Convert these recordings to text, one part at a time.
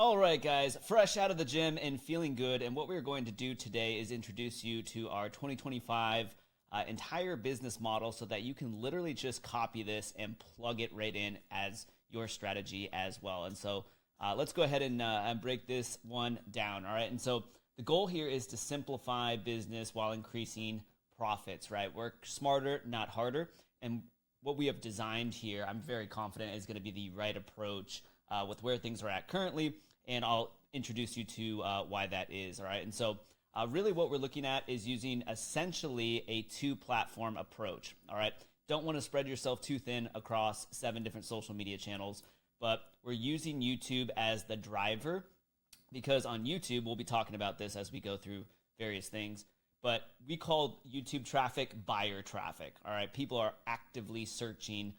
All right, guys, fresh out of the gym and feeling good. And what we're going to do today is introduce you to our 2025 entire business model so that you can literally just copy this and plug it right in as your strategy as well. And so let's go ahead and break this one down. All right. And so the goal here is to simplify business while increasing profits, right? Work smarter, not harder. And what we have designed here, I'm very confident is going to be the right approach with where things are at currently, and I'll introduce you to why that is, all right? And so really what we're looking at is using essentially a two-platform approach, all right? Don't want to spread yourself too thin across 7 different social media channels, but we're using YouTube as the driver because on YouTube, we'll be talking about this as we go through various things, but we call YouTube traffic buyer traffic, all right? People are actively searching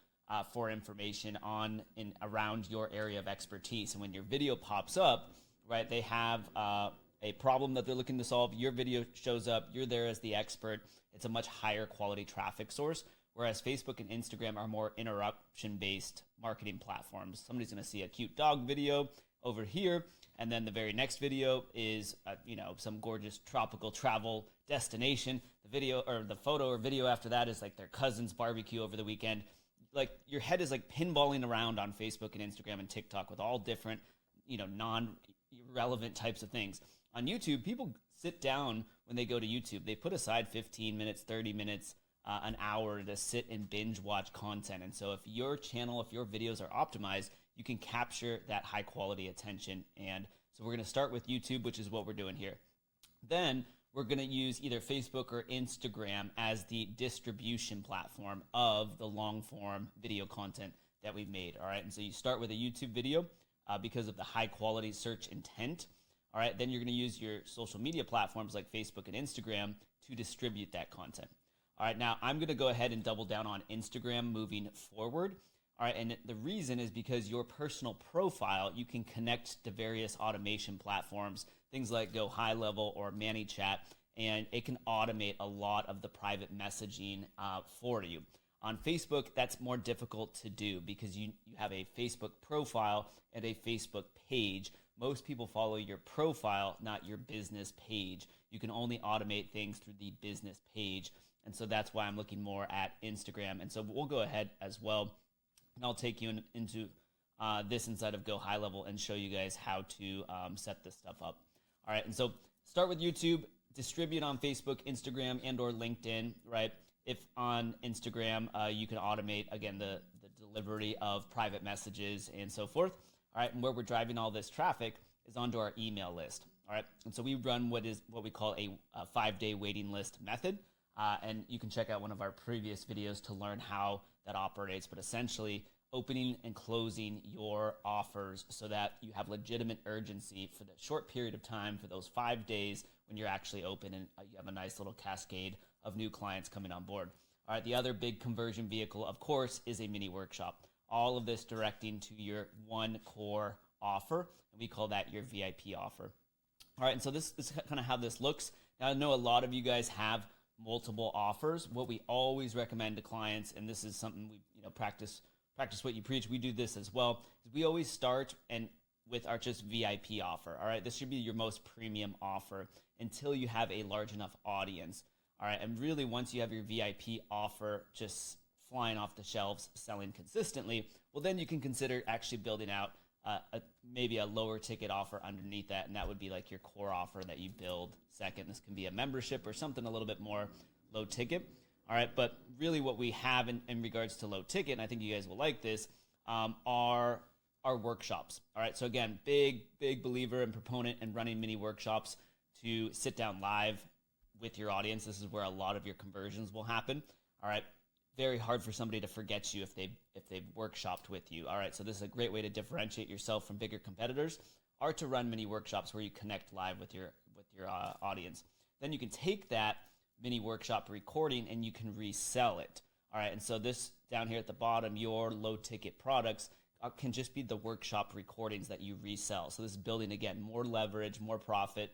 for information on and around your area of expertise. And when your video pops up, right, they have a problem that they're looking to solve. Your video shows up. You're there as the expert. It's a much higher quality traffic source, whereas Facebook and Instagram are more interruption-based marketing platforms. Somebody's going to see a cute dog video over here, and then the very next video is, some gorgeous tropical travel destination. The video or the photo or video after that is like their cousin's barbecue over the weekend. Like your head is like pinballing around on Facebook and Instagram and TikTok with all different, non-relevant types of things. On YouTube, people sit down when they go to YouTube. They put aside 15 minutes, 30 minutes, an hour to sit and binge watch content. And so if your channel, if your videos are optimized, you can capture that high quality attention. And so we're going to start with YouTube, which is what we're doing here. Then we're going to use either Facebook or Instagram as the distribution platform of the long form video content that we've made. All right. And so you start with a YouTube video because of the high quality search intent. All right. Then you're going to use your social media platforms like Facebook and Instagram to distribute that content. All right. Now I'm going to go ahead and double down on Instagram moving forward. All right. And the reason is because your personal profile, you can connect to various automation platforms, things like Go High Level or ManyChat, and it can automate a lot of the private messaging for you. On Facebook, that's more difficult to do because you have a Facebook profile and a Facebook page. Most people follow your profile, not your business page. You can only automate things through the business page. And so that's why I'm looking more at Instagram. And so we'll go ahead as well. And I'll take you into this inside of Go High Level and show you guys how to set this stuff up. All right, and so start with YouTube, distribute on Facebook, Instagram, and or LinkedIn, right? If on Instagram, you can automate, again, the delivery of private messages and so forth. All right, and where we're driving all this traffic is onto our email list. All right, and so we run what we call a 5-day waiting list method. And you can check out one of our previous videos to learn how that operates. But essentially, opening and closing your offers so that you have legitimate urgency for the short period of time for those 5 days when you're actually open and you have a nice little cascade of new clients coming on board. All right, the other big conversion vehicle, of course, is a mini workshop. All of this directing to your one core offer, and we call that your VIP offer. All right, and so this is kind of how this looks. Now, I know a lot of you guys have multiple offers. What we always recommend to clients, and this is something we practice what you preach. We do this as well. We always start with our just VIP offer. All right, this should be your most premium offer until you have a large enough audience. All right, and really once you have your VIP offer just flying off the shelves, selling consistently, well then you can consider actually building out maybe a lower ticket offer underneath that, and that would be like your core offer that you build second. This can be a membership or something a little bit more low ticket. All right, but really what we have in regards to low ticket, and I think you guys will like this, are our workshops. All right, so again, big believer and proponent in running mini workshops to sit down live with your audience. This is where a lot of your conversions will happen. All right, very hard for somebody to forget you if they've workshopped with you. All right, so this is a great way to differentiate yourself from bigger competitors, are to run mini workshops where you connect live with your audience. Then you can take that mini workshop recording and you can resell it. All right, and so this down here at the bottom, your low ticket products can just be the workshop recordings that you resell. So this is building, again, more leverage, more profit,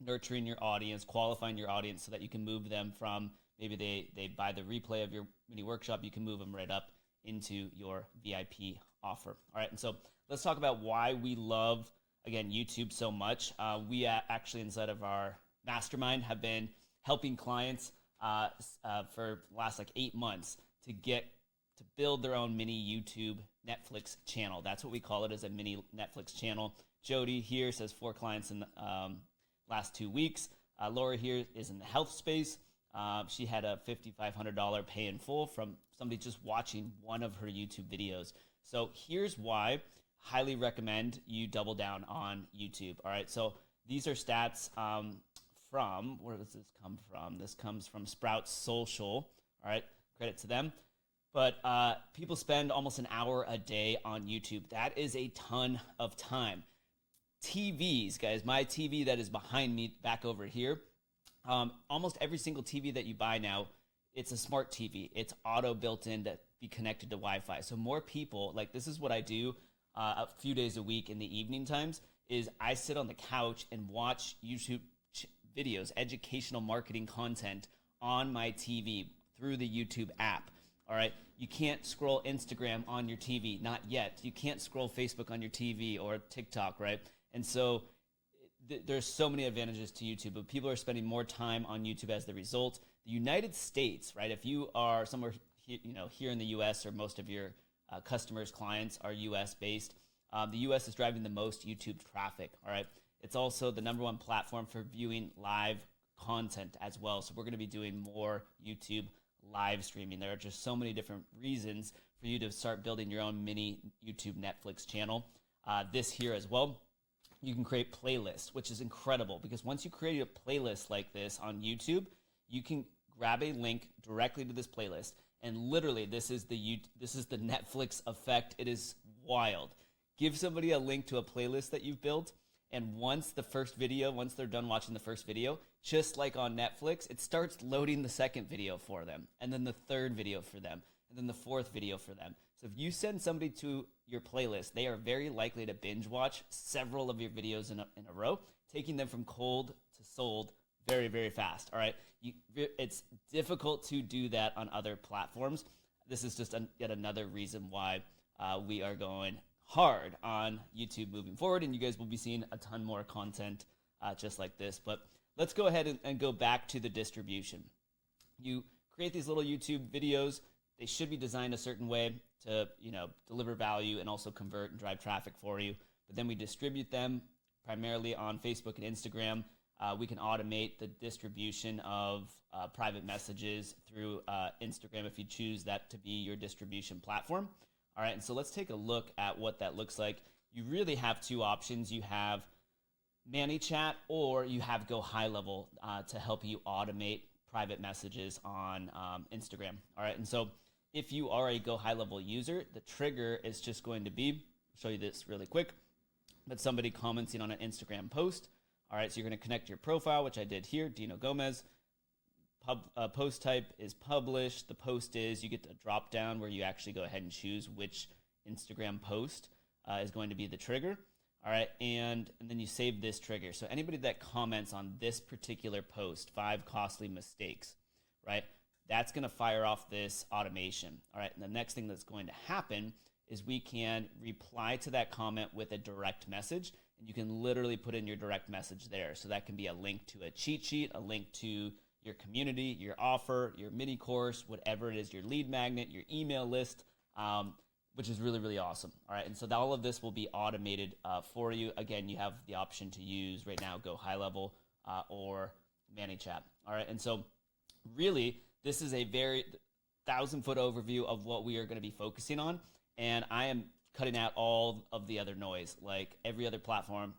nurturing your audience, qualifying your audience so that you can move them from maybe they buy the replay of your mini workshop, you can move them right up into your VIP offer. All right, and so let's talk about why we love, again, YouTube so much. We actually, inside of our mastermind, have been helping clients for the last like 8 months to build their own mini YouTube Netflix channel. That's what we call it, as a mini Netflix channel. Jody here says 4 clients in the last 2 weeks. Laura here is in the health space. She had a $5,500 pay in full from somebody just watching one of her YouTube videos. So here's why. Highly recommend you double down on YouTube. All right, so these are stats from, where does this come from? This comes from Sprout Social. All right, credit to them. But people spend almost an hour a day on YouTube. That is a ton of time. TVs, guys, my TV that is behind me back over here, almost every single TV that you buy now, it's a smart TV. It's auto built in to be connected to Wi-Fi. So more people, like this is what I do a few days a week in the evening times, is I sit on the couch and watch YouTube videos, educational marketing content on my TV through the YouTube app. All right, you can't scroll Instagram on your TV, not yet. You can't scroll Facebook on your TV or TikTok, right? And so there's so many advantages to YouTube, but people are spending more time on YouTube as the result. The United States, right? If you are somewhere, here in the U.S., or most of your customers, clients are U.S. based, the U.S. is driving the most YouTube traffic. All right, it's also the #1 platform for viewing live content as well. So we're going to be doing more YouTube live streaming. There are just so many different reasons for you to start building your own mini YouTube Netflix channel. This here as well, you can create playlists, which is incredible, because once you create a playlist like this on YouTube, you can grab a link directly to this playlist, and literally this is the Netflix effect. It is wild. Give somebody a link to a playlist that you've built, and once they're done watching the first video, just like on Netflix, it starts loading the second video for them, and then the third video for them, and then the fourth video for them. So if you send somebody to your playlist, they are very likely to binge watch several of your videos in a row, taking them from cold to sold very, very fast. All right, it's difficult to do that on other platforms. This is just yet another reason why we are going hard on YouTube moving forward, and you guys will be seeing a ton more content just like this. But let's go ahead and go back to the distribution. You create these little YouTube videos. They should be designed a certain way to, deliver value and also convert and drive traffic for you. But then we distribute them primarily on Facebook and Instagram. We can automate the distribution of private messages through Instagram if you choose that to be your distribution platform. All right, and so let's take a look at what that looks like. You really have 2 options. You have ManyChat, or you have Go High Level to help you automate private messages on Instagram. All right, and so if you are a Go High Level user, the trigger is just going to be, I'll show you this really quick, but somebody commenting on an Instagram post. All right, so you're going to connect your profile, which I did here, Dino Gomez. Post type is published. The post is, you get a drop down where you actually go ahead and choose which Instagram post is going to be the trigger. All right, and then you save this trigger. So anybody that comments on this particular post, 5 costly mistakes, right, that's going to fire off this automation. All right, and the next thing that's going to happen is we can reply to that comment with a direct message, and you can literally put in your direct message there. So that can be a link to a cheat sheet, a link to your community, your offer, your mini course, whatever it is, your lead magnet, your email list, which is really, really awesome. All right, and so all of this will be automated for you. Again, you have the option to use right now Go High Level or ManyChat. All right, and so really, this is a very 1,000-foot overview of what we are going to be focusing on, and I am cutting out all of the other noise, like every other platform,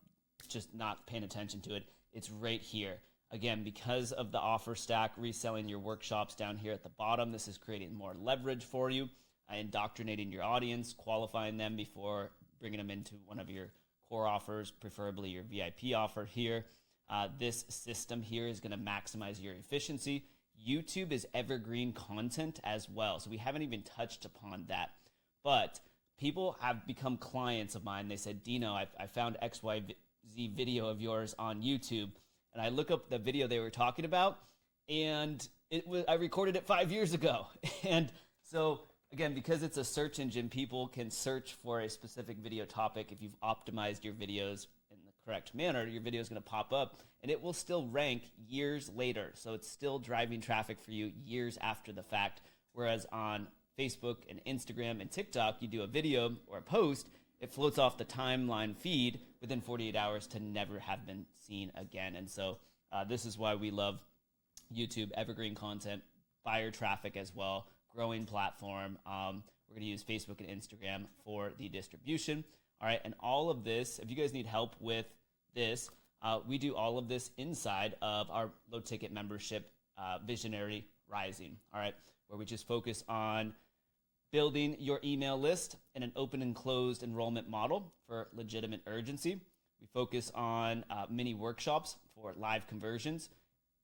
just not paying attention to it. It's right here. Again, because of the offer stack, reselling your workshops down here at the bottom, this is creating more leverage for you, indoctrinating your audience, qualifying them before bringing them into one of your core offers, preferably your VIP offer here. This system here is going to maximize your efficiency. YouTube is evergreen content as well, so we haven't even touched upon that. But people have become clients of mine. They said, Dino, I found XYZ video of yours on YouTube, and I look up the video they were talking about, and I recorded it 5 years ago. And so Again, because it's a search engine, people can search for a specific video topic. If you've optimized your videos in the correct manner, your video is going to pop up and it will still rank years later. So it's still driving traffic for you years after the fact. Whereas on Facebook and Instagram and TikTok, you do a video or a post, it floats off the timeline feed within 48 hours to never have been seen again. And so this is why we love YouTube, evergreen content, fire traffic as well, growing platform. We're going to use Facebook and Instagram for the distribution. All right, and all of this, if you guys need help with this, we do all of this inside of our low-ticket membership, Visionary Rising, all right, where we just focus on building your email list in an open and closed enrollment model for legitimate urgency. We focus on mini workshops for live conversions,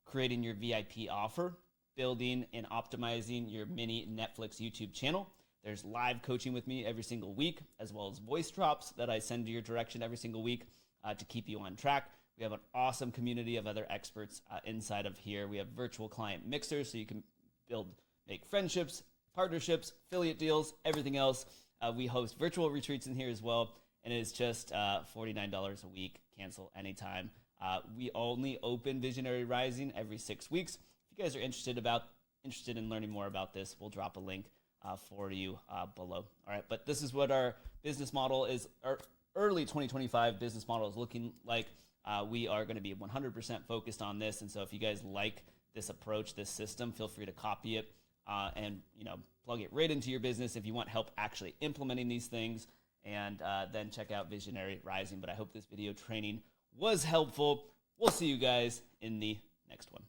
creating your VIP offer, building and optimizing your mini Netflix YouTube channel. There's live coaching with me every single week, as well as voice drops that I send to your direction every single week to keep you on track. We have an awesome community of other experts inside of here. We have virtual client mixers, so you can make friendships, partnerships, affiliate deals, everything else. We host virtual retreats in here as well, and it is just $49 a week. Cancel anytime. We only open Visionary Rising every 6 weeks. If you guys are interested in learning more about this, we'll drop a link for you below. All right, but this is what our business model is. Our early 2025 business model is looking like. We are going to be 100% focused on this, and so if you guys like this approach, this system, feel free to copy it and plug it right into your business if you want help actually implementing these things, and then check out Visionary Rising. But I hope this video training was helpful. We'll see you guys in the next one.